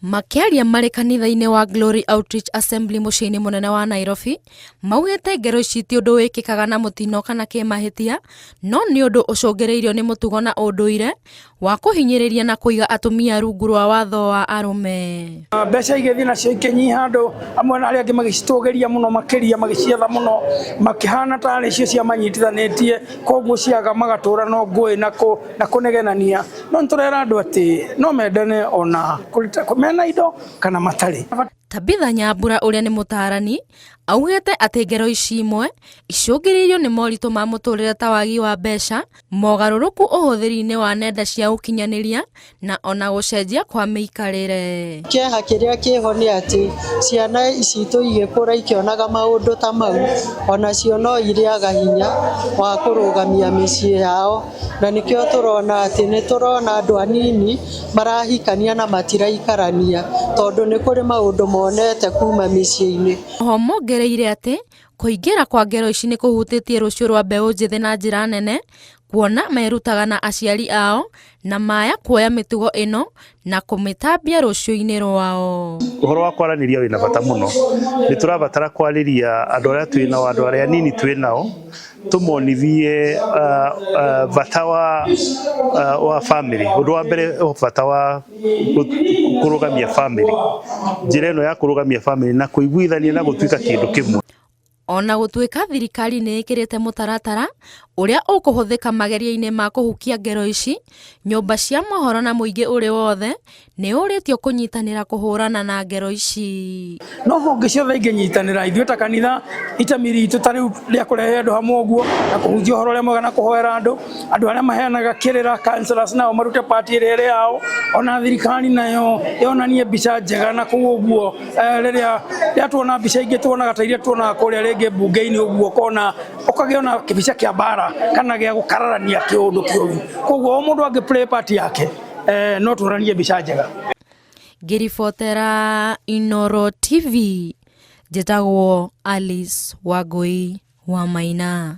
Makiaria marĩ kanitha-inĩ wa Glory Outreach Assembly muciĩ-inĩ munene wa Nairobi maugĩte ngero ici ti ũndũ wĩkĩkaga na mũtino kana kĩmahĩtia, no nĩ ũndũ ũcũngĩrĩirio nĩ mũtugo na ũndũire wa kũhinyĩrĩria na kũiga atumia rungu rwa watho wa arũme. Mbeca igĩthiĩ nacio ikĩnyiha andũ amwe na arĩa angĩ magĩcitũgĩria mũno makĩria magĩcietha mũno makĩhana tarĩ icio ciamanyitithanĩtie, koguo ciaga magatũra no ngũĩ na kũnegenania. No nĩtũrera andũ atĩ no mendane ona mena indo kana matarĩ. Tabitha Nyambura ũrĩa nĩ mũtaarani augĩte atĩ ngero ici imwe icũngĩrĩirio nĩ moritũ ma mũtũrĩre ta wagi wa mbeca, mogarũrũku ũhũthĩri-inĩ wa nenda cia ũkinyanĩria na ona gũcenjia kwa mĩikarĩre. Kĩeha kĩrĩa kĩho nĩ atĩ ciana ici igĩkũra ikĩonaga maũndũ ta mau, onacio no irĩaga hinya wa kũrũgamia mĩciĩ yao, na nĩkĩo tũrona atĩ nĩtũrona andũ anini marahikania na matiraikarania tondũ nĩ kũrĩ maũndũ monete kuma mĩciĩ-inĩ. Mongereire atĩ kũingĩra kwa ngero ici nĩ kũhutĩtie rũciũ rwa mbeũ njĩthĩ na njĩra nene, kuona merutaga na aciari ao na maya kuoya mĩtugo ĩno na kũmĩtambia rũciũ-inĩ rwao. Ũhoro wa kwaranĩria wĩna bata mũno. Nĩ tũrabatara kwarĩria andũ arĩa twĩ nao, andũ arĩa anini twĩ nao, tũmonithie bata wa family. Ũndũ wa mbere bata wa kũrũgamia family. Njĩra ĩno ya kũrũgamia family na kũiguithania na gũtuĩka kĩndũ kĩmwe. Ona gũtuĩka thirikari nĩ ĩkĩrĩte mũtaratara ũrĩa ũkũhũthĩka mageria-inĩ ma kũhukia ngero ici, nyũmba cia mohoro na mũingĩ ũrĩ wothe nĩ ũrĩtio kũnyitanĩra kũhũrana na ngero ici. No honge ciothe ingĩnyitanĩra, ithuĩ ta kanitha itemi ritũ ta rĩu rĩa kũrehe andũ hamwe ũguo na kũhunjia ũhoro ũrĩa mwega na kũhoera andũ arĩa maheanaga kĩrĩra counselors nao marute part ĩrĩa ĩrĩ yao, ona thirikari nayo yonanie mbica njega na kũu ũguo rĩrĩa tuona mbica ingĩ tuonaga ta iria tuonaga kũrĩa rĩngĩ mbunge-inĩ ũguo ũkagĩona kĩbica kĩa mbara kana gĩa gũkararania kĩũndũ kĩũru. Koguo o mũndũ angĩ play part yake no tuonanie mbica njega. Ngĩribotera Inooro TV, njĩtagwo Alice Wangui wa Maina.